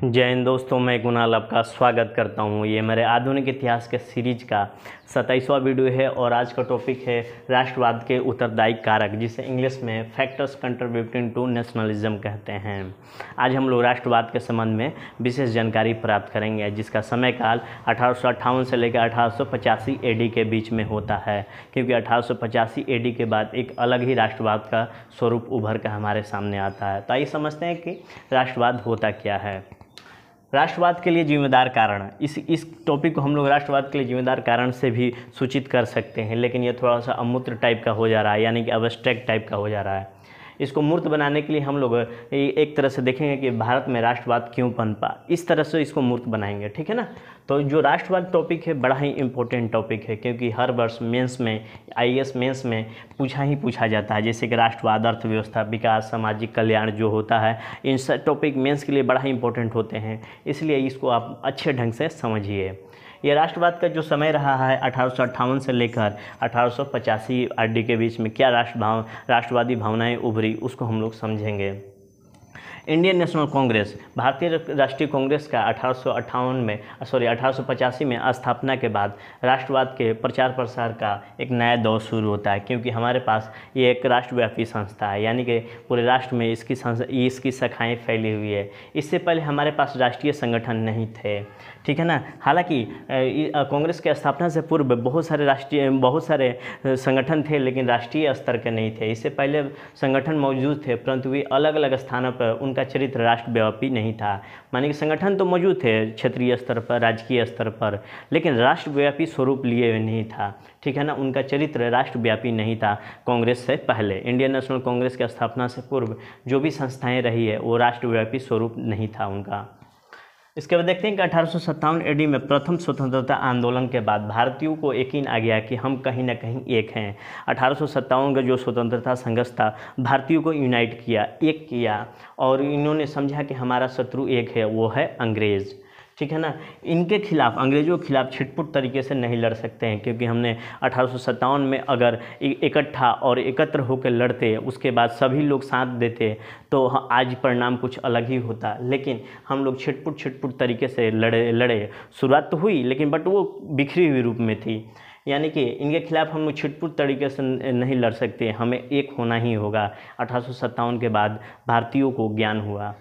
जय हिंद दोस्तों, मैं कुणाल आपका स्वागत करता हूं। ये मेरे आधुनिक इतिहास के सीरीज का 27वां वीडियो है और आज का टॉपिक है राष्ट्रवाद के उत्तरदायी कारक, जिसे इंग्लिश में फैक्टर्स कंट्रीब्यूटिंग टू नेशनलिज्म कहते हैं। आज हम लोग राष्ट्रवाद के संबंध में विशेष जानकारी प्राप्त करेंगे, जिसका समय काल 1858 से लेकर 1885 AD के बीच में होता है, क्योंकि 1885 AD के बाद एक अलग ही राष्ट्रवाद का स्वरूप उभर कर हमारे सामने आता है। तो आइए समझते हैं कि राष्ट्रवाद होता क्या है। राष्ट्रवाद के लिए जिम्मेदार कारण, इस टॉपिक को हम लोग राष्ट्रवाद के लिए जिम्मेदार कारण से भी सूचित कर सकते हैं, लेकिन ये थोड़ा सा अमूर्त टाइप का हो जा रहा है, यानी कि एब्स्ट्रैक्ट टाइप का हो जा रहा है। इसको मूर्त बनाने के लिए हम लोग एक तरह से देखेंगे कि भारत में राष्ट्रवाद क्यों पनपा, इस तरह से इसको मूर्त बनाएंगे, ठीक है ना। तो जो राष्ट्रवाद टॉपिक है बड़ा ही इम्पोर्टेंट टॉपिक है, क्योंकि हर वर्ष मेंस में, IAS मेंस में पूछा जाता है, जैसे कि राष्ट्रवाद, अर्थव्यवस्था, विकास, सामाजिक कल्याण जो होता है, इन सब टॉपिक मेंस के लिए बड़ा ही इंपॉर्टेंट होते हैं। इसलिए इसको आप अच्छे ढंग से समझिए। ये राष्ट्रवाद का जो समय रहा है 1858 से लेकर 1885 AD के बीच में क्या राष्ट्रवादी भावनाएं उभरी, उसको हम लोग समझेंगे। इंडियन नेशनल कांग्रेस, भारतीय राष्ट्रीय कांग्रेस का 1885 में स्थापना के बाद राष्ट्रवाद के प्रचार प्रसार का एक नया दौर शुरू होता है, क्योंकि हमारे पास ये एक राष्ट्रव्यापी संस्था है, यानी कि पूरे राष्ट्र में इसकी शाखाएं फैली हुई है। इससे पहले हमारे पास राष्ट्रीय संगठन नहीं थे, ठीक है ना। हालांकि कांग्रेस के स्थापना से पूर्व बहुत सारे संगठन थे, लेकिन राष्ट्रीय स्तर के नहीं थे। इससे पहले संगठन मौजूद थे, परंतु वे अलग अलग स्थानों पर उनका चरित्र राष्ट्रव्यापी नहीं था। माने कि संगठन तो मौजूद थे क्षेत्रीय स्तर पर, राजकीय स्तर पर, लेकिन राष्ट्रव्यापी स्वरूप लिए हुए नहीं था, ठीक है ना। उनका चरित्र राष्ट्रव्यापी नहीं था कांग्रेस से पहले। इंडियन नेशनल कांग्रेस की स्थापना से पूर्व जो भी संस्थाएं रही है वो राष्ट्रव्यापी स्वरूप नहीं था उनका। इसके बाद देखते हैं कि 1857 AD में प्रथम स्वतंत्रता आंदोलन के बाद भारतीयों को यकीन आ गया कि हम कहीं ना कहीं एक हैं। 1857 का जो स्वतंत्रता संघर्ष था भारतीयों को यूनाइट किया, एक किया, और इन्होंने समझा कि हमारा शत्रु एक है, वो है अंग्रेज़, ठीक है ना। इनके खिलाफ, अंग्रेज़ों के खिलाफ छिटपुट तरीके से नहीं लड़ सकते हैं, क्योंकि हमने 1857 में अगर इकट्ठा और एकत्र होकर लड़ते, उसके बाद सभी लोग साथ देते, तो आज परिणाम कुछ अलग ही होता। लेकिन हम लोग छिटपुट तरीके से लड़े। शुरुआत तो हुई, लेकिन बट वो बिखरी हुई रूप में थी, यानी कि इनके खिलाफ हम लोग छिटपुट तरीके से नहीं लड़ सकते, हमें एक होना ही होगा। 1857 के बाद भारतीयों को ज्ञान हुआ।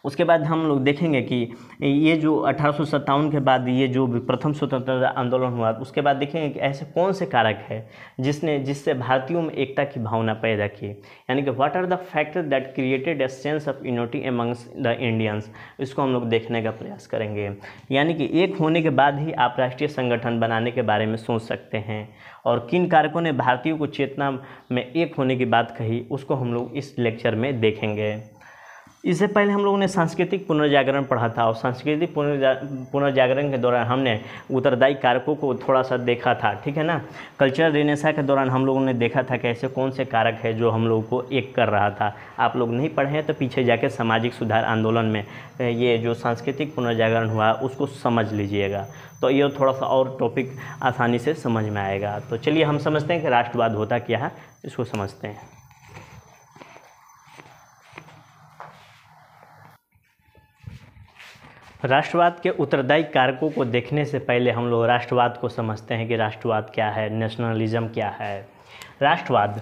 उसके बाद हम लोग देखेंगे कि ये जो 1857 के बाद ये जो प्रथम स्वतंत्रता आंदोलन हुआ, उसके बाद देखेंगे कि ऐसे कौन से कारक है जिससे भारतीयों में एकता की भावना पैदा की, यानी कि what are the factor that created a sense of unity amongst the Indians. इसको हम लोग देखने का प्रयास करेंगे, यानी कि एक होने के बाद ही आप राष्ट्रीय संगठन बनाने के बारे में सोच सकते हैं, और किन कारकों ने भारतीयों को चेतना में एक होने की बात कही, उसको हम लोग इस लेक्चर में देखेंगे। इससे पहले हम लोगों ने सांस्कृतिक पुनर्जागरण पढ़ा था, और सांस्कृतिक पुनर्जागरण के दौरान हमने उत्तरदायी कारकों को थोड़ा सा देखा था, ठीक है ना। कल्चरल रिनेसां के दौरान हम लोगों ने देखा था कि ऐसे कौन से कारक है जो हम लोगों को एक कर रहा था। आप लोग नहीं पढ़े हैं तो पीछे जाके सामाजिक सुधार आंदोलन में ये जो सांस्कृतिक पुनर्जागरण हुआ उसको समझ लीजिएगा, तो ये थोड़ा सा और टॉपिक आसानी से समझ में आएगा। तो चलिए हम समझते हैं कि राष्ट्रवाद होता क्या है, इसको समझते हैं। राष्ट्रवाद के उत्तरदायी कारकों को देखने से पहले हम लोग राष्ट्रवाद को समझते हैं कि राष्ट्रवाद क्या है, नेशनलिज्म क्या है। राष्ट्रवाद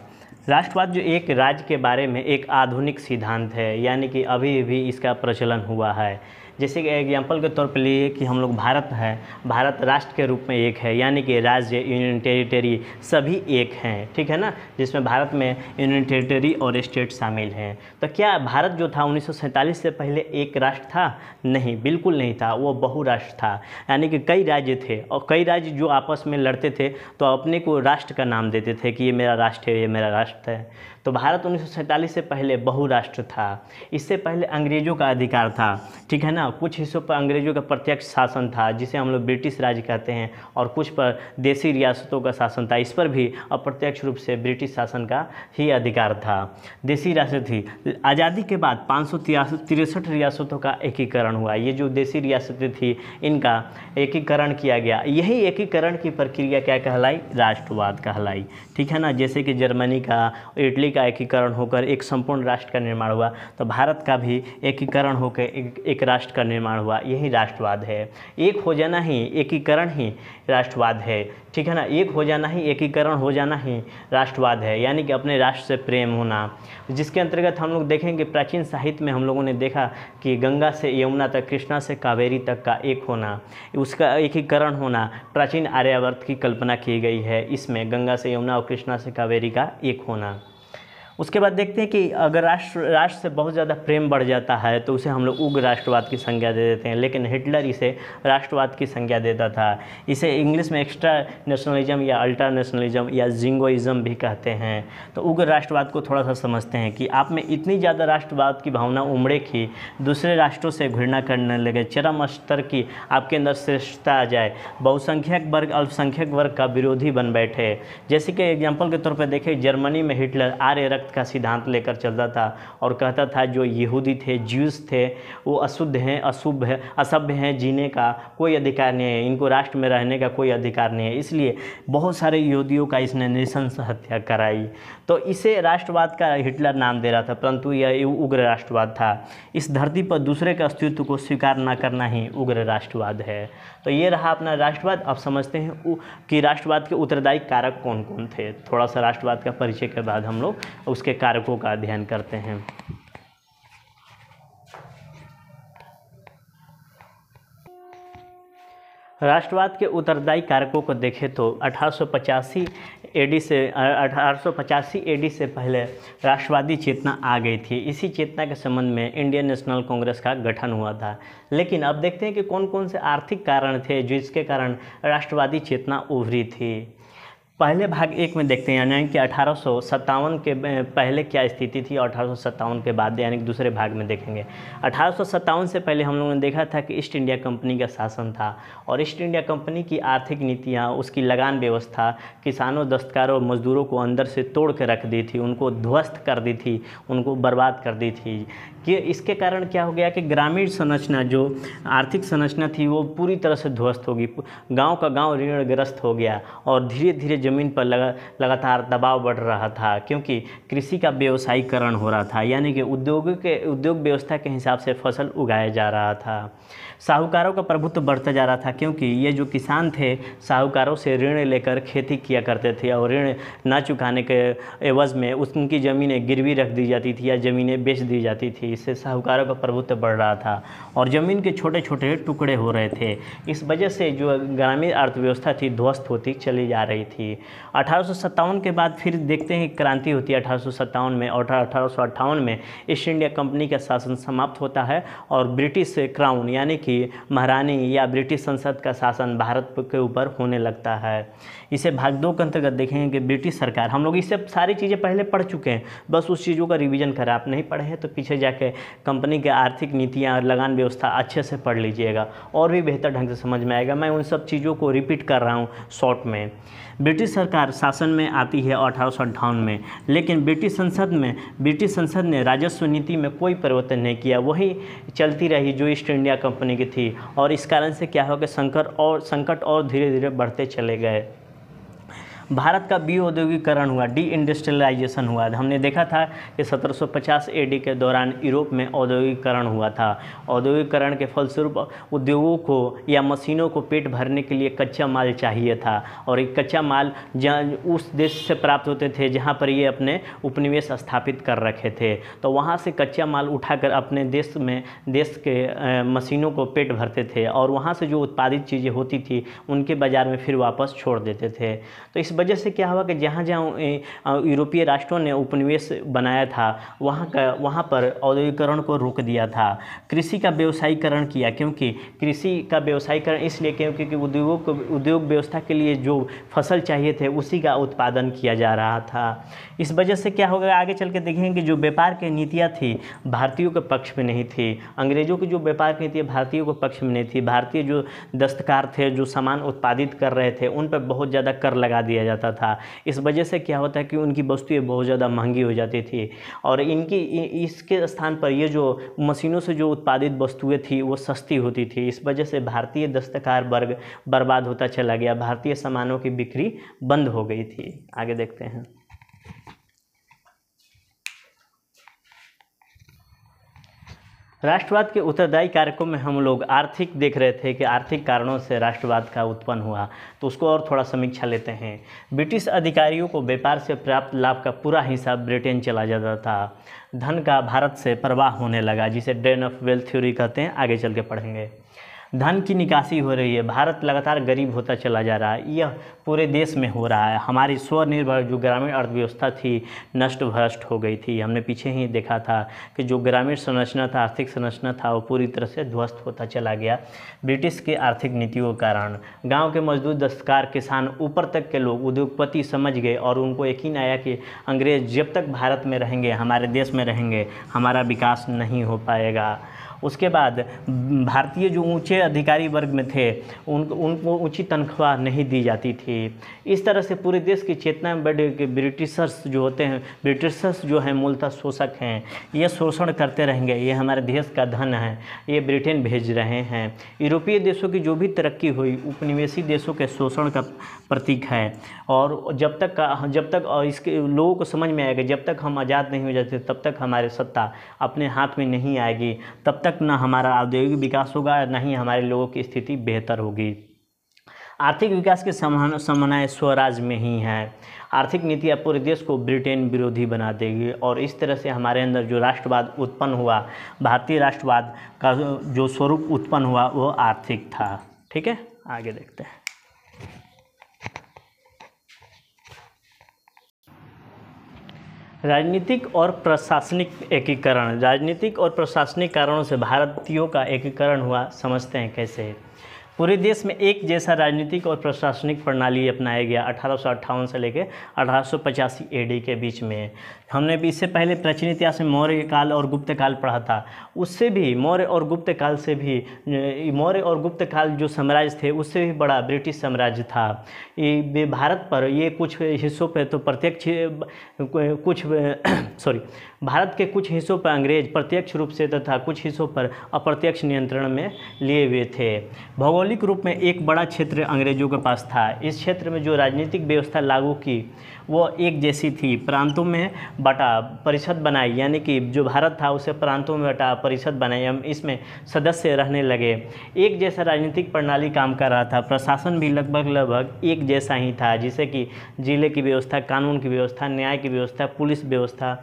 जो एक राज्य के बारे में एक आधुनिक सिद्धांत है, यानी कि अभी भी इसका प्रचलन हुआ है। जैसे कि एग्जाम्पल के तौर पर लिए कि हम लोग भारत है, भारत राष्ट्र के रूप में एक है, यानी कि राज्य, यूनियन टेरिटरी सभी एक हैं, ठीक है ना, जिसमें भारत में यूनियन टेरिटरी और स्टेट शामिल हैं। तो क्या भारत जो था 1947 से पहले एक राष्ट्र था? नहीं, बिल्कुल नहीं था, वो बहुराष्ट्र था, यानी कि कई राज्य थे, और कई राज्य जो आपस में लड़ते थे तो अपने को राष्ट्र का नाम देते थे कि ये मेरा राष्ट्र है, ये मेरा राष्ट्र है। तो भारत 1947 से पहले बहुराष्ट्र था। इससे पहले अंग्रेज़ों का अधिकार था, ठीक है ना। कुछ हिस्सों पर अंग्रेज़ों का प्रत्यक्ष शासन था, जिसे हम लोग ब्रिटिश राज कहते हैं, और कुछ पर देसी रियासतों का शासन था। इस पर भी अप्रत्यक्ष रूप से ब्रिटिश शासन का ही अधिकार था। देसी रियासत थी। आज़ादी के बाद 563 रियासतों का एकीकरण हुआ। ये जो देसी रियासतें थी इनका एकीकरण किया गया। यही एकीकरण की प्रक्रिया क्या कहलाई? राष्ट्रवाद कहलाई, ठीक है ना। जैसे कि जर्मनी का, इटली का एकीकरण होकर एक संपूर्ण राष्ट्र का निर्माण हुआ, तो भारत का भी एकीकरण होकर एक राष्ट्र का निर्माण हुआ। यही राष्ट्रवाद है। एक हो जाना ही, एकीकरण ही राष्ट्रवाद है, ठीक है ना। एक हो जाना ही, एकीकरण हो जाना ही राष्ट्रवाद है, यानी कि अपने राष्ट्र से प्रेम होना, जिसके अंतर्गत हम लोग देखेंगे प्राचीन साहित्य में हम लोगों ने देखा कि गंगा से यमुना तक, कृष्णा से कावेरी तक का एक होना, उसका एकीकरण होना प्राचीन आर्यावर्त की कल्पना की गई है। इसमें गंगा से यमुना और कृष्णा से कावेरी का एक होना। उसके बाद देखते हैं कि अगर राष्ट्र से बहुत ज़्यादा प्रेम बढ़ जाता है तो उसे हम लोग उग्र राष्ट्रवाद की संज्ञा दे देते हैं, लेकिन हिटलर इसे राष्ट्रवाद की संज्ञा देता था। इसे इंग्लिश में एक्स्ट्रा नेशनलिज्म या अल्ट्रा नेशनलिज्म या जिंगोइज्म भी कहते हैं। तो उग्र राष्ट्रवाद को थोड़ा सा समझते हैं कि आप में इतनी ज़्यादा राष्ट्रवाद की भावना उमड़े कि दूसरे राष्ट्रों से घृणा करने लगे, चरम स्तर की आपके अंदर श्रेष्ठता आ जाए, बहुसंख्यक वर्ग अल्पसंख्यक वर्ग का विरोधी बन बैठे। जैसे कि एग्जाम्पल के तौर पर देखें, जर्मनी में हिटलर आर्य रक्त का सिद्धांत लेकर चलता था और कहता था जो यहूदी थे, ज्यूस थे, वो अशुद्ध हैं, अशुभ है, असभ्य हैं, जीने का कोई अधिकार नहीं है, इनको राष्ट्र में रहने का कोई अधिकार नहीं है। इसलिए बहुत सारे यहूदियों का इसने नृशंस हत्या कराई। तो इसे राष्ट्रवाद का हिटलर नाम दे रहा था, परंतु यह उग्र राष्ट्रवाद था। इस धरती पर दूसरे के अस्तित्व को स्वीकार न करना ही उग्र राष्ट्रवाद है। तो ये रहा अपना राष्ट्रवाद। अब समझते हैं कि राष्ट्रवाद के उत्तरदायी कारक कौन कौन थे। थोड़ा सा राष्ट्रवाद का परिचय के बाद हम लोग उसके कारकों का अध्ययन करते हैं। राष्ट्रवाद के उत्तरदायी कारकों को देखें तो 1885 एडी से पहले राष्ट्रवादी चेतना आ गई थी। इसी चेतना के संबंध में इंडियन नेशनल कांग्रेस का गठन हुआ था। लेकिन अब देखते हैं कि कौन कौन से आर्थिक कारण थे जिसके कारण राष्ट्रवादी चेतना उभरी थी। पहले भाग एक में देखते हैं, यानी कि 1857 के पहले क्या स्थिति थी और 1857 के बाद, यानी कि दूसरे भाग में देखेंगे। 1857 से पहले हम लोगों ने देखा था कि ईस्ट इंडिया कंपनी का शासन था और ईस्ट इंडिया कंपनी की आर्थिक नीतियाँ, उसकी लगान व्यवस्था किसानों, दस्तकारों और मजदूरों को अंदर से तोड़ के रख दी थी, उनको ध्वस्त कर दी थी, उनको बर्बाद कर दी थी। कि इसके कारण क्या हो गया कि ग्रामीण संरचना, जो आर्थिक संरचना थी, वो पूरी तरह से ध्वस्त होगी। गांव का गांव ऋणग्रस्त हो गया और धीरे धीरे ज़मीन पर लगातार दबाव बढ़ रहा था, क्योंकि कृषि का व्यवसायीकरण हो रहा था, यानी कि उद्योग व्यवस्था के हिसाब से फसल उगाया जा रहा था। साहूकारों का प्रभुत्व बढ़ता जा रहा था, क्योंकि ये जो किसान थे साहूकारों से ऋण लेकर खेती किया करते थे और ऋण न चुकाने के एवज में उनकी ज़मीनें गिरवी रख दी जाती थी या ज़मीनें बेच दी जाती थी। इससे साहूकारों का प्रभुत्व बढ़ रहा था और ज़मीन के छोटे छोटे टुकड़े हो रहे थे। इस वजह से जो ग्रामीण अर्थव्यवस्था थी ध्वस्त होती चली जा रही थी। 1857 के बाद फिर देखते हैं क्रांति होती है 1857 में, और 1858 में ईस्ट इंडिया कंपनी का शासन समाप्त होता है और ब्रिटिश क्राउन यानी कि महारानी या ब्रिटिश संसद का शासन भारत के ऊपर होने लगता है। इसे भाग 2 के अंतर्गत देखेंगे कि ब्रिटिश सरकार, हम लोग इससे सारी चीज़ें पहले पढ़ चुके हैं, बस उस चीज़ों का रिवीजन करें। आप नहीं पढ़े हैं तो पीछे जाके कंपनी के आर्थिक नीतियाँ और लगान व्यवस्था अच्छे से पढ़ लीजिएगा और भी बेहतर ढंग से समझ में आएगा। मैं उन सब चीज़ों को रिपीट कर रहा हूँ शॉर्ट में। ब्रिटिश सरकार शासन में आती है 1858 में, लेकिन ब्रिटिश संसद ने राजस्व नीति में कोई परिवर्तन नहीं किया, वही चलती रही जो ईस्ट इंडिया कंपनी की थी। और इस कारण से क्या हो गया, संकट और धीरे धीरे बढ़ते चले गए। भारत का विऔद्योगिकरण हुआ, डी इंडस्ट्रियलाइजेशन हुआ। हमने देखा था कि 1750 एडी के दौरान यूरोप में औद्योगिकरण हुआ था। औद्योगिकरण के फलस्वरूप उद्योगों को या मशीनों को पेट भरने के लिए कच्चा माल चाहिए था, और एक कच्चा माल उस देश से प्राप्त होते थे जहाँ पर ये अपने उपनिवेश स्थापित कर रखे थे। तो वहाँ से कच्चा माल उठाकर अपने देश के मशीनों को पेट भरते थे और वहाँ से जो उत्पादित चीज़ें होती थी उनके बाज़ार में फिर वापस छोड़ देते थे। तो इस वजह से क्या हुआ कि जहाँ जहाँ यूरोपीय राष्ट्रों ने उपनिवेश बनाया था वहाँ पर औद्योगिकरण को रोक दिया था। कृषि का व्यवसायीकरण किया, क्योंकि कृषि का व्यवसायीकरण इसलिए क्योंकि उद्योग व्यवस्था के लिए जो फसल चाहिए थे उसी का उत्पादन किया जा रहा था। इस वजह से क्या होगा, आगे चल के देखेंगे कि जो व्यापार की नीतियाँ थी भारतीयों के पक्ष में नहीं थी। अंग्रेज़ों की जो व्यापार की नीति भारतीयों के पक्ष में नहीं थी। भारतीय जो दस्तकार थे, जो सामान उत्पादित कर रहे थे, उन पर बहुत ज़्यादा कर लगा दिया जाता था। इस वजह से क्या होता है कि उनकी वस्तुएं बहुत ज़्यादा महंगी हो जाती थी और इसके स्थान पर ये जो मशीनों से जो उत्पादित वस्तुएं थी वो सस्ती होती थी। इस वजह से भारतीय दस्तकार वर्ग बर्बाद होता चला गया, भारतीय सामानों की बिक्री बंद हो गई थी। आगे देखते हैं। राष्ट्रवाद के उत्तरदायी कारकों में हम लोग आर्थिक देख रहे थे कि आर्थिक कारणों से राष्ट्रवाद का उत्पन्न हुआ, तो उसको और थोड़ा समीक्षा लेते हैं। ब्रिटिश अधिकारियों को व्यापार से प्राप्त लाभ का पूरा हिस्सा ब्रिटेन चला जाता था। धन का भारत से प्रवाह होने लगा, जिसे ड्रेन ऑफ वेल्थ थ्योरी कहते हैं, आगे चल के पढ़ेंगे। धन की निकासी हो रही है, भारत लगातार गरीब होता चला जा रहा है, यह पूरे देश में हो रहा है। हमारी स्वनिर्भर जो ग्रामीण अर्थव्यवस्था थी नष्ट भ्रष्ट हो गई थी। हमने पीछे ही देखा था कि जो ग्रामीण संरचना था, आर्थिक संरचना था, वो पूरी तरह से ध्वस्त होता चला गया ब्रिटिश के आर्थिक नीतियों के कारण। गांव के मजदूर, दस्तकार, किसान, ऊपर तक के लोग उद्योगपति समझ गए और उनको यकीन आया कि अंग्रेज जब तक भारत में रहेंगे, हमारे देश में रहेंगे, हमारा विकास नहीं हो पाएगा। उसके बाद भारतीय जो ऊंचे अधिकारी वर्ग में थे उनको ऊंची तनख्वाह नहीं दी जाती थी। इस तरह से पूरे देश की चेतना में बढ़ के ब्रिटिशर्स जो होते हैं, ब्रिटिशर्स जो हैं मूलतः शोषक हैं, ये शोषण करते रहेंगे, ये हमारे देश का धन है, ये ब्रिटेन भेज रहे हैं। यूरोपीय देशों की जो भी तरक्की हुई उपनिवेशी देशों के शोषण का प्रतीक है। और जब तक और इसके लोगों को समझ में आएगा, जब तक हम आज़ाद नहीं हो जाते तब तक हमारी सत्ता अपने हाथ में नहीं आएगी, तब तक ना हमारा औद्योगिक विकास होगा, ना ही हमारे लोगों की स्थिति बेहतर होगी। आर्थिक विकास के समन्वय स्वराज में ही है। आर्थिक नीतियाँ पूरे देश को ब्रिटेन विरोधी बना देगी और इस तरह से हमारे अंदर जो राष्ट्रवाद उत्पन्न हुआ, भारतीय राष्ट्रवाद का जो स्वरूप उत्पन्न हुआ वो आर्थिक था। ठीक है, आगे देखते हैं। राजनीतिक और प्रशासनिक एकीकरण। राजनीतिक और प्रशासनिक कारणों से भारतीयों का एकीकरण हुआ, समझते हैं कैसे। पूरे देश में एक जैसा राजनीतिक और प्रशासनिक प्रणाली अपनाया गया 1858 से लेकर 1885 एडी के बीच में। हमने भी इससे पहले प्राचीन इतिहास में मौर्य काल और गुप्त काल पढ़ा था। उससे भी मौर्य और गुप्त काल जो साम्राज्य थे उससे भी बड़ा ब्रिटिश साम्राज्य था। ये भारत पर ये कुछ हिस्सों पर तो भारत के कुछ हिस्सों पर अंग्रेज प्रत्यक्ष रूप से तथा कुछ हिस्सों पर अप्रत्यक्ष नियंत्रण में लिए हुए थे। भौगोलिक रूप में एक बड़ा क्षेत्र अंग्रेजों के पास था। इस क्षेत्र में जो राजनीतिक व्यवस्था लागू की वो एक जैसी थी। प्रांतों में बटा परिषद बनाई, यानी कि जो भारत था उसे प्रांतों में बटा परिषद बनाई, हम इसमें सदस्य रहने लगे। एक जैसा राजनीतिक प्रणाली काम कर रहा था। प्रशासन भी लगभग एक जैसा ही था, जैसे कि जिले की व्यवस्था, कानून की व्यवस्था, न्याय की व्यवस्था, पुलिस व्यवस्था,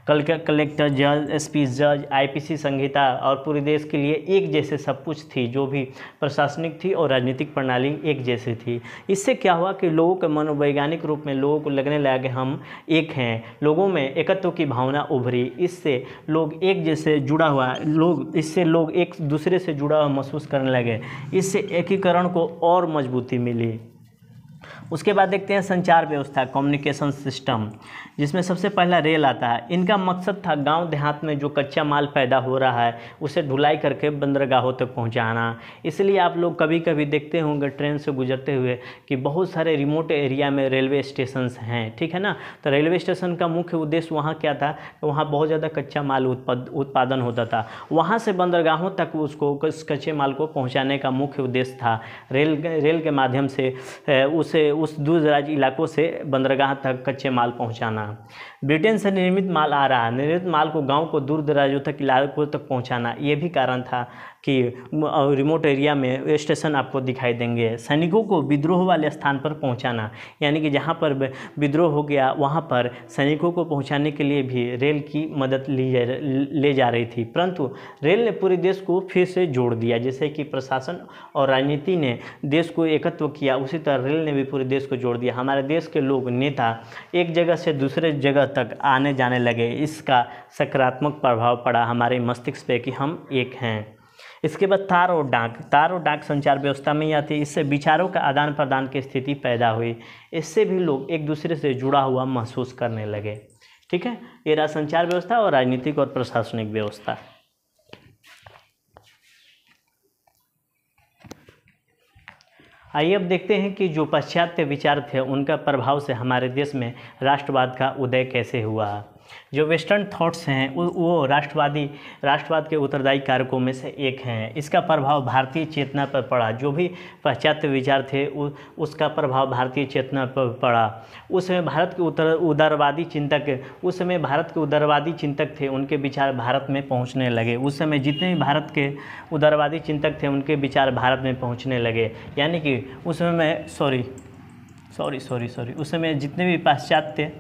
कलेक्टर, जज, एसपी, जज, आईपीसी संहिता और पूरे देश के लिए एक जैसे सब कुछ थी। जो भी प्रशासनिक थी और राजनीतिक प्रणाली एक जैसी थी। इससे क्या हुआ कि लोगों के मनोवैज्ञानिक रूप में लोगों को लगने लगा कि हम एक हैं। लोगों में एकत्व की भावना उभरी। इससे लोग एक जैसे जुड़ा हुआ लोग एक दूसरे से जुड़ा हुआ महसूस करने लगे। इससे एकीकरण को और मजबूती मिली। उसके बाद देखते हैं संचार व्यवस्था, कम्युनिकेशन सिस्टम, जिसमें सबसे पहला रेल आता है। इनका मकसद था गांव देहात में जो कच्चा माल पैदा हो रहा है उसे ढुलाई करके बंदरगाहों तक पहुंचाना। इसलिए आप लोग कभी कभी देखते होंगे ट्रेन से गुजरते हुए कि बहुत सारे रिमोट एरिया में रेलवे स्टेशंस हैं, ठीक है ना। तो रेलवे स्टेशन का मुख्य उद्देश्य वहाँ क्या था, वहाँ बहुत ज़्यादा कच्चा माल उत्पादन होता था। वहाँ से बंदरगाहों तक उसको कच्चे माल को पहुँचाने का मुख्य उद्देश्य था। रेल के माध्यम से उस दूर दराज इलाकों से बंदरगाह तक कच्चे माल पहुंचाना। ब्रिटेन से निर्मित माल आ रहा, निर्मित माल को गांव को दूर दराजों तक इलाकों तक पहुंचाना, ये भी कारण था कि रिमोट एरिया में स्टेशन आपको दिखाई देंगे। सैनिकों को विद्रोह वाले स्थान पर पहुंचाना, यानी कि जहां पर विद्रोह हो गया वहां पर सैनिकों को पहुंचाने के लिए भी रेल की मदद ले जा रही थी। परंतु रेल ने पूरे देश को फिर से जोड़ दिया। जैसे कि प्रशासन और राजनीति ने देश को एकत्व किया, उसी तरह रेल ने भी पूरे देश को जोड़ दिया। हमारे देश के लोग, नेता एक जगह से दूसरे जगह तक आने जाने लगे। इसका सकारात्मक प्रभाव पड़ा हमारे मस्तिष्क पे कि हम एक हैं। इसके बाद तार और डाक संचार व्यवस्था में ही आती है। इससे विचारों का आदान प्रदान की स्थिति पैदा हुई। इससे भी लोग एक दूसरे से जुड़ा हुआ महसूस करने लगे। ठीक है, ये रहा संचार व्यवस्था और राजनीतिक और प्रशासनिक व्यवस्था। आइए अब देखते हैं कि जो पाश्चात्य विचार थे उनका प्रभाव से हमारे देश में राष्ट्रवाद का उदय कैसे हुआ। जो वेस्टर्न थॉट्स हैं वो राष्ट्रवाद के उत्तरदायी कारकों में से एक हैं। इसका प्रभाव भारतीय चेतना पर पड़ा। जो भी पाश्चात्य विचार थे उसका प्रभाव भारतीय चेतना पर पड़ा। उस समय भारत के उदारवादी चिंतक थे, उनके विचार भारत में पहुंचने लगे। उस समय जितने भी भारत के उदारवादी चिंतक थे उनके विचार भारत में पहुंचने लगे। यानी कि उस समय उस समय जितने भी पाश्चात्य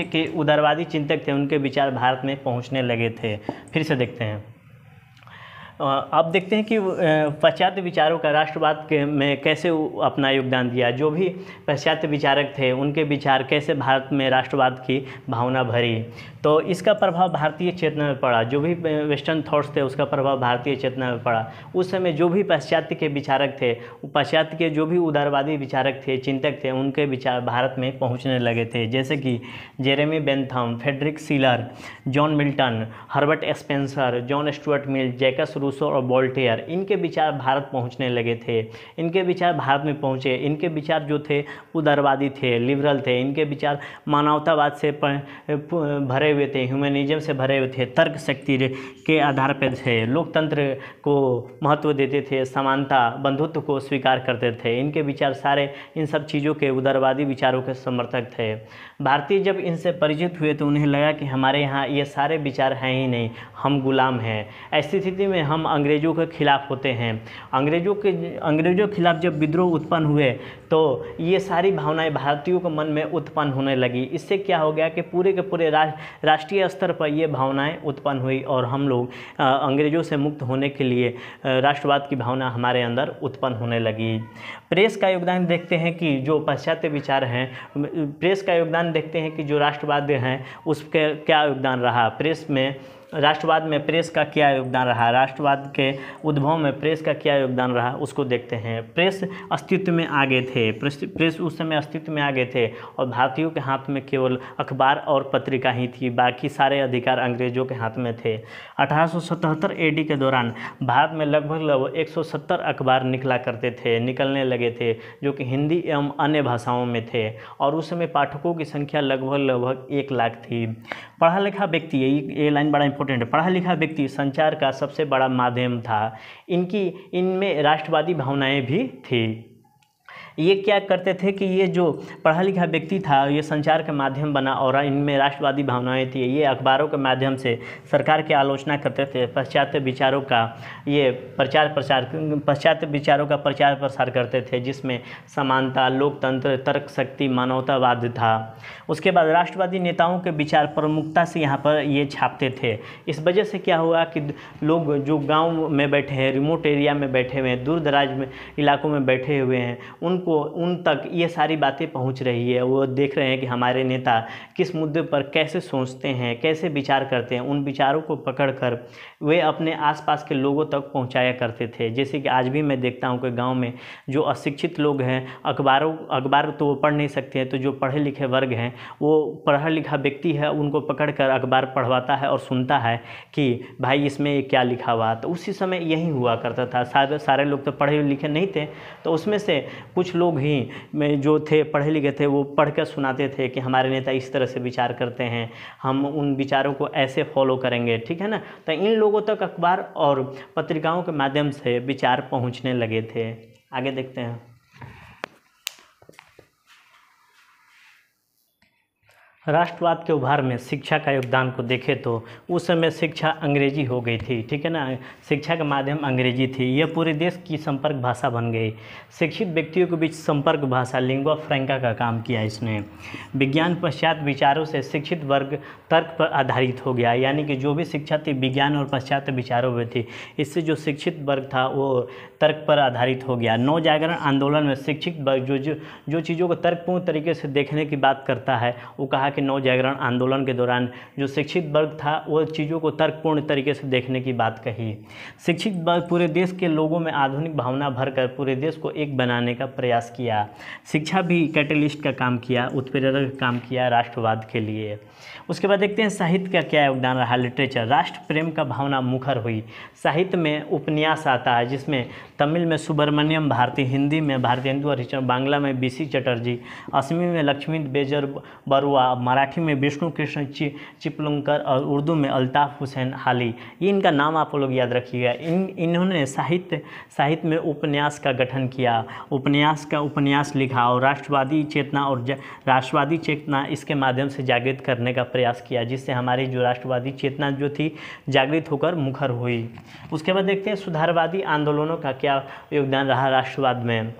के उदारवादी चिंतक थे, उनके विचार भारत में पहुंचने लगे थे। फिर से देखते हैं। अब देखते हैं कि पाश्चात्य विचारों का राष्ट्रवाद में कैसे अपना योगदान दिया। जो भी पाश्चात्य विचारक थे उनके विचार कैसे भारत में राष्ट्रवाद की भावना भरी, तो इसका प्रभाव भारतीय चेतना में पड़ा। जो भी वेस्टर्न थॉट्स थे उसका प्रभाव भारतीय चेतना में पड़ा। उस समय जो भी पाश्चात्य के विचारक थे, पाश्चात्य के जो भी उदारवादी विचारक थे, चिंतक थे, उनके विचार भारत में पहुँचने लगे थे। जैसे कि Jeremy Bentham, Frederick Schiller, John Milton, Herbert Spencer, John Stuart Mill, Jacques Rousseau और वोल्टेयर, इनके विचार भारत पहुंचने लगे थे। इनके विचार भारत में पहुंचे। इनके विचार जो थे उदारवादी थे, लिबरल थे। इनके विचार मानवतावाद से भरे हुए थे, ह्यूमनिज्म से भरे हुए थे, तर्क शक्ति के आधार पर थे, लोकतंत्र को महत्व देते थे, समानता, बंधुत्व को स्वीकार करते थे। इनके विचार सारे इन सब चीज़ों के उदारवादी विचारों के समर्थक थे। भारतीय जब इनसे परिचित हुए तो उन्हें लगा कि हमारे यहाँ ये सारे विचार हैं ही नहीं, हम गुलाम हैं। ऐसी स्थिति में हम अंग्रेज़ों के खिलाफ होते हैं। अंग्रेज़ों के खिलाफ जब विद्रोह उत्पन्न हुए तो ये सारी भावनाएं भारतीयों के मन में उत्पन्न होने लगी। इससे क्या हो गया कि पूरे के पूरे राष्ट्रीय स्तर पर ये भावनाएं उत्पन्न हुई और हम लोग अंग्रेज़ों से मुक्त होने के लिए राष्ट्रवाद की भावना हमारे अंदर उत्पन्न होने लगी। प्रेस का योगदान देखते हैं कि जो पाश्चात्य विचार हैं, प्रेस का योगदान देखते हैं कि जो राष्ट्रवाद हैं उसके क्या योगदान रहा। राष्ट्रवाद में प्रेस का क्या योगदान रहा, राष्ट्रवाद के उद्भव में प्रेस का क्या योगदान रहा, उसको देखते हैं। प्रेस अस्तित्व में आ गए थे। प्रेस उस समय अस्तित्व में आ गए थे और भारतीयों के हाथ में केवल अखबार और पत्रिका ही थी, बाकी सारे अधिकार अंग्रेज़ों के हाथ में थे। 1877 AD के दौरान भारत में लगभग 170 अखबार निकलने लगे थे, जो कि हिंदी एवं अन्य भाषाओं में थे और उस समय पाठकों की संख्या लगभग 1 लाख थी। पढ़ा लिखा व्यक्ति, ये लाइन बड़ा इंपॉर्टेंट है, पढ़ा लिखा व्यक्ति संचार का सबसे बड़ा माध्यम था। इनमें राष्ट्रवादी भावनाएं भी थी। ये क्या करते थे कि ये जो पढ़ा लिखा व्यक्ति था ये संचार का माध्यम बना और इनमें राष्ट्रवादी भावनाएं थी। ये अखबारों के माध्यम से सरकार की आलोचना करते थे, पाश्चात्य विचारों का प्रचार प्रसार करते थे, जिसमें समानता, लोकतंत्र, तर्क शक्ति, मानवतावाद था। उसके बाद राष्ट्रवादी नेताओं के विचार प्रमुखता से यहाँ पर ये छापते थे। इस वजह से क्या हुआ कि लोग जो गाँव में बैठे हैं, रिमोट एरिया में बैठे हुए हैं, दूर दराज में इलाकों में बैठे हुए हैं, उन तक ये सारी बातें पहुंच रही है। वो देख रहे हैं कि हमारे नेता किस मुद्दे पर कैसे सोचते हैं, कैसे विचार करते हैं। उन विचारों को पकड़कर वे अपने आसपास के लोगों तक पहुंचाया करते थे। जैसे कि आज भी मैं देखता हूं कि गांव में जो अशिक्षित लोग हैं, अखबार तो वो पढ़ नहीं सकते हैं, तो जो पढ़े लिखे वर्ग हैं, वो पढ़ा लिखा व्यक्ति है, उनको पकड़कर अखबार पढ़वाता है और सुनता है कि भाई इसमें क्या लिखा हुआ। तो उसी समय यही हुआ करता था। सारे लोग तो पढ़े लिखे नहीं थे, तो उसमें से कुछ लोग ही जो थे पढ़े लिखे थे, वो पढ़कर सुनाते थे कि हमारे नेता इस तरह से विचार करते हैं, हम उन विचारों को ऐसे फॉलो करेंगे, ठीक है ना। तो इन लोगों तक अखबार और पत्रिकाओं के माध्यम से विचार पहुंचने लगे थे। आगे देखते हैं। राष्ट्रवाद के उभार में शिक्षा का योगदान को देखें तो उस समय शिक्षा अंग्रेजी हो गई थी, ठीक है ना। शिक्षा का माध्यम अंग्रेजी थी। यह पूरे देश की संपर्क भाषा बन गई। शिक्षित व्यक्तियों के बीच संपर्क भाषा, लिंगुआ फ्रैंका का काम किया इसने। विज्ञान पश्चात विचारों से शिक्षित वर्ग तर्क पर आधारित हो गया, यानी कि जो भी शिक्षा थी विज्ञान और पाश्चात्य विचारों में थी। इससे जो शिक्षित वर्ग था वो तर्क पर आधारित हो गया। नव जागरण आंदोलन में शिक्षित वर्ग जो चीज़ों को तर्कपूर्ण तरीके से देखने की बात करता है, वो कहा के नव जागरण आंदोलन के दौरान जो शिक्षित वर्ग था वो चीज़ों को तर्कपूर्ण तरीके से देखने की बात कही। शिक्षित वर्ग पूरे देश के लोगों में आधुनिक भावना भरकर पूरे देश को एक बनाने का प्रयास किया। शिक्षा भी कैटलिस्ट का काम किया, उत्प्रेरक का काम किया राष्ट्रवाद के लिए। उसके बाद देखते हैं साहित्य का क्या योगदान रहा। लिटरेचर, राष्ट्र प्रेम का भावना मुखर हुई। साहित्य में उपन्यास आता है जिसमें तमिल में सुब्रमण्यम भारती, हिंदी में भारतेंदु हरिश्चंद्र, बांग्ला में बीसी चटर्जी, असमी में लक्ष्मी बेजर बरुआ, मराठी में विष्णु कृष्ण चिपलुंकर और उर्दू में अल्ताफ़ हुसैन हाली। ये इनका नाम आप लोग याद रखिएगा। इन्होंने साहित्य में उपन्यास का गठन किया, उपन्यास लिखा और राष्ट्रवादी चेतना इसके माध्यम से जागृत करने का प्रयास किया, जिससे हमारी जो राष्ट्रवादी चेतना जो थी जागृत होकर मुखर हुई। उसके बाद देखते हैं सुधारवादी आंदोलनों का क्या योगदान रहा राष्ट्रवाद में।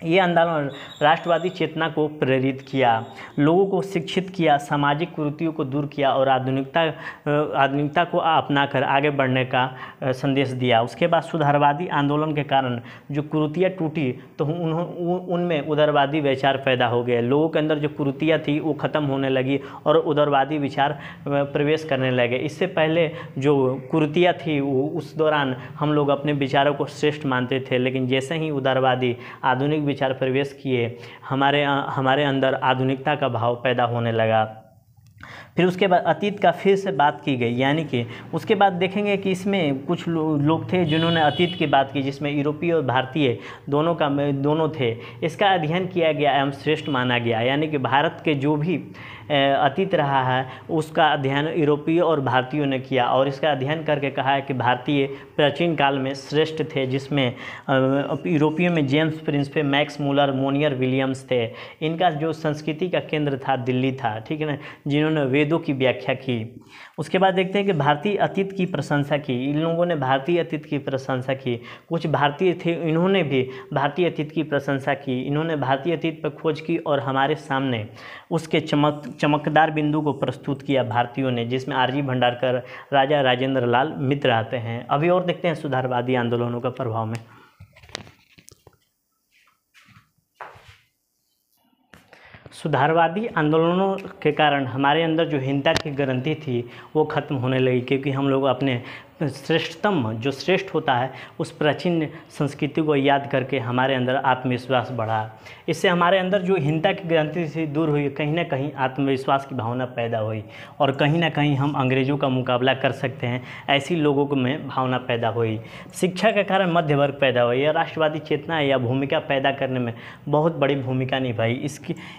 ये आंदोलन राष्ट्रवादी चेतना को प्रेरित किया, लोगों को शिक्षित किया, सामाजिक कुरीतियों को दूर किया और आधुनिकता को अपनाकर आगे बढ़ने का संदेश दिया। उसके बाद सुधारवादी आंदोलन के कारण जो कुरीतियाँ टूटी तो उनमें उदारवादी विचार पैदा हो गए। लोगों के अंदर जो कुरीतियाँ थी वो ख़त्म होने लगी और उदारवादी विचार प्रवेश करने लगे। इससे पहले जो कुरीतियाँ थी वो उस दौरान हम लोग अपने विचारों को श्रेष्ठ मानते थे, लेकिन जैसे ही उदारवादी आधुनिक विचार प्रवेश किए हमारे अंदर आधुनिकता का भाव पैदा होने लगा। फिर उसके बाद अतीत का फिर से बात की गई, यानी कि उसके बाद देखेंगे कि इसमें कुछ लोग थे जिन्होंने अतीत की बात की, जिसमें यूरोपीय और भारतीय दोनों थे। इसका अध्ययन किया गया एवं श्रेष्ठ माना गया, यानी कि भारत के जो भी अतीत रहा है उसका अध्ययन यूरोपीय और भारतीयों ने किया और इसका अध्ययन करके कहा है कि भारतीय प्राचीन काल में श्रेष्ठ थे, जिसमें यूरोपीय में James Prinsep, Max Muller, Monier Williams थे। इनका जो संस्कृति का केंद्र था दिल्ली था, ठीक है ना, जिन्होंने वेदों की व्याख्या की। उसके बाद देखते हैं कि भारतीय अतीत की प्रशंसा की। इन लोगों ने भारतीय अतीत की प्रशंसा की। कुछ भारतीय थे, इन्होंने भी भारतीय अतीत की प्रशंसा की। इन्होंने भारतीय अतीत पर खोज की और हमारे सामने उसके चमकदार बिंदु को प्रस्तुत किया भारतीयों ने, जिसमें आरजी भंडारकर, राजा राजेंद्र लाल मित्र आते हैं। अभी और देखते हैं सुधारवादी आंदोलनों का प्रभाव में। सुधारवादी आंदोलनों के कारण हमारे अंदर जो हीनता की ग्रंथि थी वो खत्म होने लगी, क्योंकि हम लोग अपने श्रेष्ठतम जो श्रेष्ठ होता है उस प्राचीन संस्कृति को याद करके हमारे अंदर आत्मविश्वास बढ़ा। इससे हमारे अंदर जो हीनता की ग्रंथि से दूर हुई, कहीं ना कहीं आत्मविश्वास की भावना पैदा हुई और कहीं ना कहीं हम अंग्रेज़ों का मुकाबला कर सकते हैं, ऐसी लोगों को में भावना पैदा हुई। शिक्षा के कारण मध्य वर्ग पैदा हुई। यह राष्ट्रवादी चेतना या भूमिका पैदा करने में बहुत बड़ी भूमिका निभाई।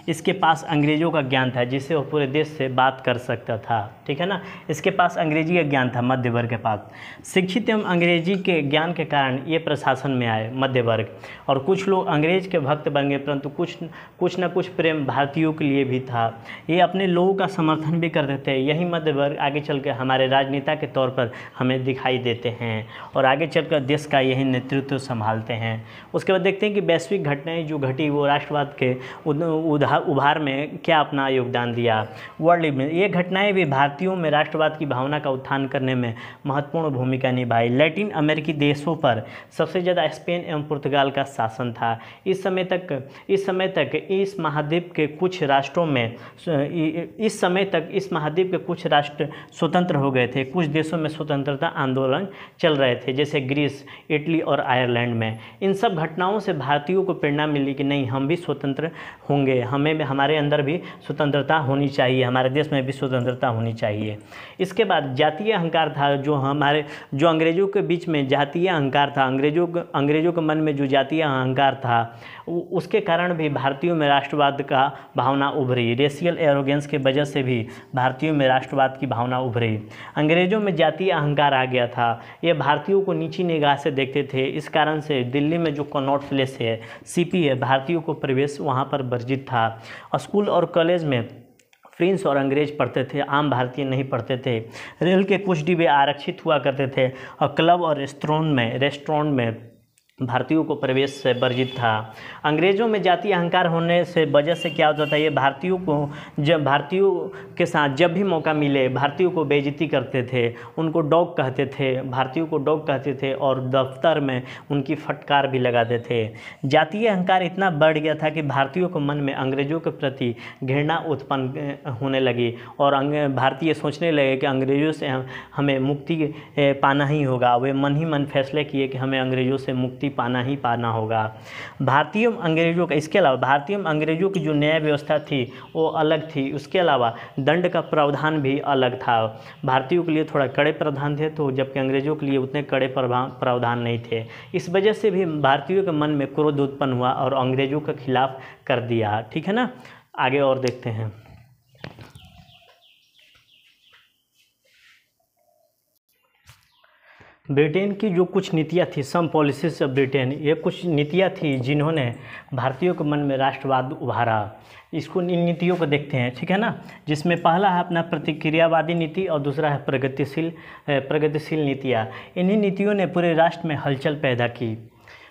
इसके पास अंग्रेज़ों का ज्ञान था जिससे वो पूरे देश से बात कर सकता था, ठीक है ना। इसके पास अंग्रेजी का ज्ञान था मध्य वर्ग के पास। शिक्षित एवं अंग्रेजी के ज्ञान के कारण ये प्रशासन में आए मध्य वर्ग, और कुछ लोग अंग्रेज के भक्त बन गए, परंतु कुछ न कुछ प्रेम भारतीयों के लिए भी था। ये अपने लोगों का समर्थन भी करते थे। यही मध्य वर्ग आगे चलकर हमारे राजनेता के तौर पर हमें दिखाई देते हैं और आगे चलकर देश का यही नेतृत्व संभालते हैं। उसके बाद देखते हैं कि वैश्विक घटनाएं जो घटी वो राष्ट्रवाद के उभार में क्या अपना योगदान दिया। वर्ल्ड में ये घटनाएं भी भारतीयों में राष्ट्रवाद की भावना का उत्थान करने में महत्वपूर्ण भूमिका निभाई। लैटिन अमेरिकी देशों पर सबसे ज़्यादा स्पेन एवं पुर्तगाल का शासन था। इस समय तक इस महाद्वीप के कुछ राष्ट्र स्वतंत्र हो गए थे। कुछ देशों में स्वतंत्रता आंदोलन चल रहे थे, जैसे ग्रीस, इटली और आयरलैंड में। इन सब घटनाओं से भारतीयों को प्रेरणा मिली कि नहीं, हम भी स्वतंत्र होंगे, हमारे अंदर भी स्वतंत्रता होनी चाहिए, हमारे देश में भी स्वतंत्रता होनी चाहिए। इसके बाद जातीय अहंकार था, जो अंग्रेज़ों के बीच में जातीय अहंकार था, अंग्रेज़ों के मन में जो जातीय अहंकार था उसके कारण भी भारतीयों में राष्ट्रवाद का भावना उभरी। रेशियल एरोगेंस के वजह से भी भारतीयों में राष्ट्रवाद की भावना उभरी। अंग्रेज़ों में जातीय अहंकार आ गया था, ये भारतीयों को नीची निगाह से देखते थे। इस कारण से दिल्ली में जो कनॉट प्लेस है, सीपी है, भारतीयों को प्रवेश वहाँ पर वर्जित था। स्कूल और कॉलेज में फ्रेंच और अंग्रेज पढ़ते थे, आम भारतीय नहीं पढ़ते थे। रेल के कुछ डिब्बे आरक्षित हुआ करते थे और क्लब और रेस्टोरेंट में भारतीयों को प्रवेश से वर्जित था। अंग्रेज़ों में जातीय अहंकार होने से वजह से क्या होता था, ये भारतीयों के साथ जब भी मौका मिले भारतीयों को बेइज्जती करते थे, उनको डॉग कहते थे, भारतीयों को डॉग कहते थे और दफ्तर में उनकी फटकार भी लगाते थे। जातीय अहंकार इतना बढ़ गया था कि भारतीयों के मन में अंग्रेज़ों के प्रति घृणा उत्पन्न होने लगी और भारतीय सोचने लगे कि अंग्रेज़ों से हमें मुक्ति पाना ही होगा। वे मन ही मन फैसले किए कि हमें अंग्रेज़ों से मुक्ति पाना ही पाना होगा। भारतीय अंग्रेज़ों का, इसके अलावा भारतीय अंग्रेज़ों की जो न्याय व्यवस्था थी वो अलग थी। उसके अलावा दंड का प्रावधान भी अलग था। भारतीयों के लिए थोड़ा कड़े प्रावधान थे तो जबकि अंग्रेज़ों के लिए उतने कड़े प्रावधान नहीं थे। इस वजह से भी भारतीयों के मन में क्रोध उत्पन्न हुआ और अंग्रेज़ों के खिलाफ कर दिया। ठीक है ना, आगे और देखते हैं। ब्रिटेन की जो कुछ नीतियाँ थी, सम पॉलिसीज ऑफ ब्रिटेन, ये कुछ नीतियाँ थी जिन्होंने भारतीयों के मन में राष्ट्रवाद उभारा। इसको, इन नीतियों को देखते हैं, ठीक है ना, जिसमें पहला है अपना प्रतिक्रियावादी नीति और दूसरा है प्रगतिशील नीतियाँ। इन्हीं नीतियों ने पूरे राष्ट्र में हलचल पैदा की।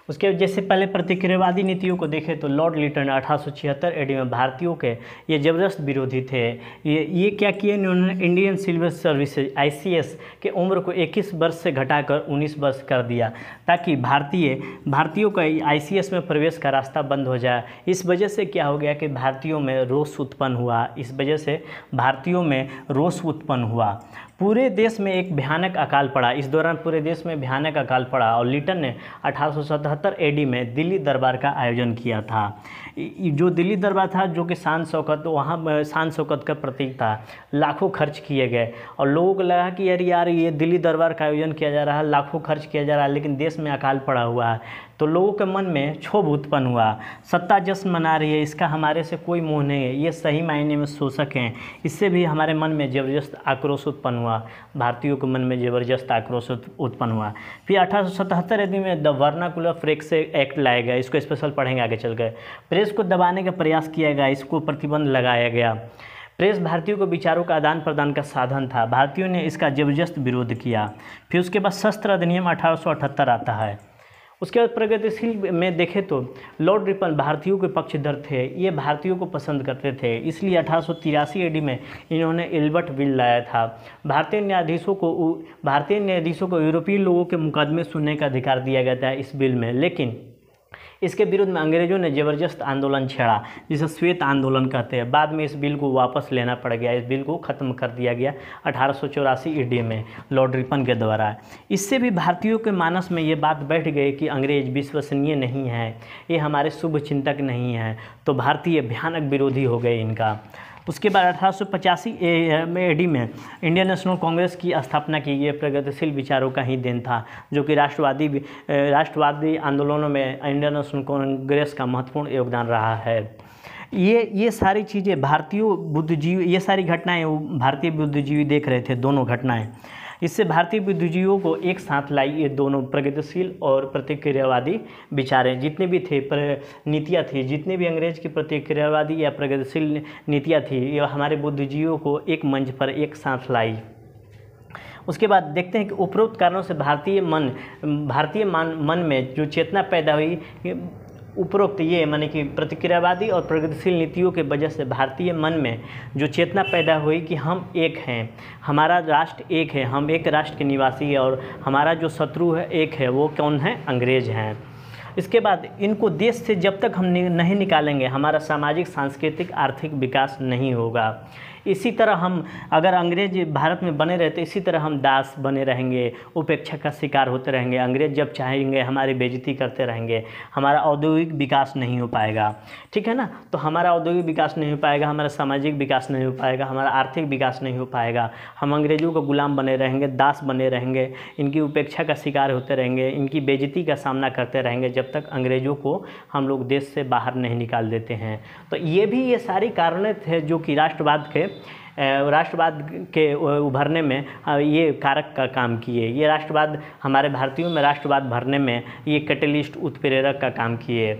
उसके जैसे पहले प्रतिक्रियावादी नीतियों को देखें तो लॉर्ड लिटन 1876 एडी में भारतीयों के ये ज़बरदस्त विरोधी थे। ये क्या किए इन्होंने, इंडियन सिविल सर्विसेज ICS के उम्र को 21 वर्ष से घटाकर 19 वर्ष कर दिया ताकि भारतीयों का ICS में प्रवेश का रास्ता बंद हो जाए। इस वजह से क्या हो गया कि भारतीयों में रोष उत्पन्न हुआ। पूरे देश में एक भयानक अकाल पड़ा। इस दौरान पूरे देश में भयानक अकाल पड़ा और लिटन ने 1877 एडी में दिल्ली दरबार का आयोजन किया था। जो दिल्ली दरबार था, जो कि शान शौकत का प्रतीक था, लाखों खर्च किए गए और लोगों को लगा कि यार ये दिल्ली दरबार का आयोजन किया जा रहा है, लाखों खर्च किया जा रहा है, लेकिन देश में अकाल पड़ा हुआ है। तो लोगों के मन में क्षोभ उत्पन्न हुआ। सत्ता जश्न मना रही है, इसका हमारे से कोई मोह नहीं है, ये सही मायने में शोषक हैं। इससे भी हमारे मन में ज़बरदस्त आक्रोश उत्पन्न हुआ। भारतीयों के मन में ज़बरदस्त आक्रोश उत्पन्न हुआ। फिर 1877 ईस्वी में द वर्नाकुलर प्रेस एक्ट लाया गया। इसको स्पेशल पढ़ेंगे आगे चल कर। प्रेस को दबाने का प्रयास किया गया, इसको प्रतिबंध लगाया गया। प्रेस भारतीयों को विचारों का आदान प्रदान का साधन था। भारतीयों ने इसका ज़बरदस्त विरोध किया। फिर उसके बाद शस्त्र अधिनियम 1878 आता है। उसके बाद प्रगतिशील में देखें तो लॉर्ड रिपन भारतीयों के पक्षधर थे। ये भारतीयों को पसंद करते थे, इसलिए 1883 एडी में इन्होंने एल्बर्ट बिल लाया था। भारतीय न्यायाधीशों को यूरोपीय लोगों के मुकदमे सुनने का अधिकार दिया गया था इस बिल में, लेकिन इसके विरुद्ध में अंग्रेज़ों ने ज़बरदस्त आंदोलन छेड़ा, जिसे श्वेत आंदोलन कहते हैं। बाद में इस बिल को वापस लेना पड़ गया, इस बिल को ख़त्म कर दिया गया 1884 ईडी में लॉर्ड रिपन के द्वारा। इससे भी भारतीयों के मानस में ये बात बैठ गई कि अंग्रेज़ विश्वसनीय नहीं है, ये हमारे शुभ चिंतक नहीं हैं, तो भारतीय भयानक विरोधी हो गए इनका। उसके बाद 1885 एडी में इंडियन नेशनल कांग्रेस की स्थापना की। ये प्रगतिशील विचारों का ही देन था, जो कि राष्ट्रवादी आंदोलनों में इंडियन नेशनल कांग्रेस का महत्वपूर्ण योगदान रहा है। ये सारी चीज़ें ये सारी घटनाएं भारतीय बुद्धिजीवी देख रहे थे, दोनों घटनाएं। इससे भारतीय बुद्धिजीवियों को एक साथ लाई ये दोनों प्रगतिशील और प्रतिक्रियावादी विचारें। जितने भी थे नीतियाँ थी, जितने भी अंग्रेज की प्रतिक्रियावादी या प्रगतिशील नीतियाँ थी, ये हमारे बुद्धिजीवियों को एक मंच पर एक साथ लाई। उसके बाद देखते हैं कि उपरोक्त कारणों से भारतीय मन में जो चेतना पैदा हुई, उपरोक्त ये माने कि प्रतिक्रियावादी और प्रगतिशील नीतियों के वजह से भारतीय मन में जो चेतना पैदा हुई कि हम एक हैं, हमारा राष्ट्र एक है, हम एक राष्ट्र के निवासी हैं और हमारा जो शत्रु है एक है, वो कौन है, अंग्रेज हैं। इसके बाद इनको देश से जब तक हम नहीं निकालेंगे, हमारा सामाजिक, सांस्कृतिक, आर्थिक विकास नहीं होगा। इसी तरह हम अगर अंग्रेज भारत में बने रहते, इसी तरह हम दास बने रहेंगे, उपेक्षा का शिकार होते रहेंगे। अंग्रेज जब चाहेंगे हमारी बेइज्जती करते रहेंगे, हमारा औद्योगिक विकास नहीं हो पाएगा। ठीक है ना, तो हमारा औद्योगिक विकास नहीं हो पाएगा, हमारा सामाजिक विकास नहीं हो पाएगा, हमारा आर्थिक विकास नहीं हो पाएगा। हम अंग्रेज़ों का गुलाम बने रहेंगे, दास बने रहेंगे, इनकी उपेक्षा का शिकार होते रहेंगे, इनकी बेइज्जती का सामना करते रहेंगे जब तक अंग्रेज़ों को हम लोग देश से बाहर नहीं निकाल देते हैं। तो ये सारी कारण थे जो कि राष्ट्रवाद के उभरने में ये कारक का काम किए। ये राष्ट्रवाद हमारे भारतीयों में राष्ट्रवाद भरने में ये कैटलिस्ट, उत्प्रेरक का काम किए।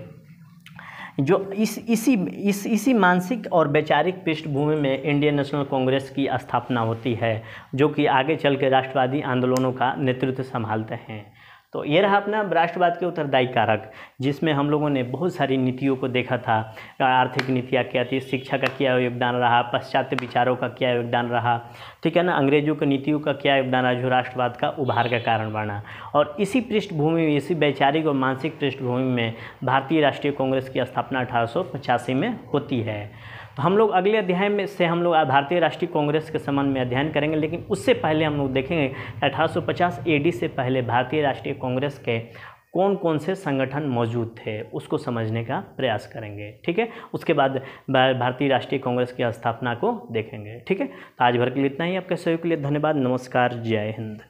जो इसी मानसिक और वैचारिक पृष्ठभूमि में इंडियन नेशनल कांग्रेस की स्थापना होती है, जो कि आगे चल के राष्ट्रवादी आंदोलनों का नेतृत्व संभालते हैं। तो ये रहा अपना राष्ट्रवाद के उत्तरदायी कारक, जिसमें हम लोगों ने बहुत सारी नीतियों को देखा था। आर्थिक नीतियाँ क्या थी, शिक्षा का क्या योगदान रहा, पाश्चात्य विचारों का क्या योगदान रहा, ठीक है ना, अंग्रेजों की नीतियों का क्या योगदान रहा जो राष्ट्रवाद का उभार का कारण बना। और इसी पृष्ठभूमि में, इसी वैचारिक और मानसिक पृष्ठभूमि में भारतीय राष्ट्रीय कांग्रेस की स्थापना 1885 में होती है। तो हम लोग अगले अध्याय में से हम लोग भारतीय राष्ट्रीय कांग्रेस के संबंध में अध्ययन करेंगे, लेकिन उससे पहले हम लोग देखेंगे 1850 AD से पहले भारतीय राष्ट्रीय कांग्रेस के कौन कौन से संगठन मौजूद थे, उसको समझने का प्रयास करेंगे। ठीक है, उसके बाद भारतीय राष्ट्रीय कांग्रेस की स्थापना को देखेंगे। ठीक है, तो आज भर के लिए इतना ही। आपके सहयोग के लिए धन्यवाद। नमस्कार, जय हिंद।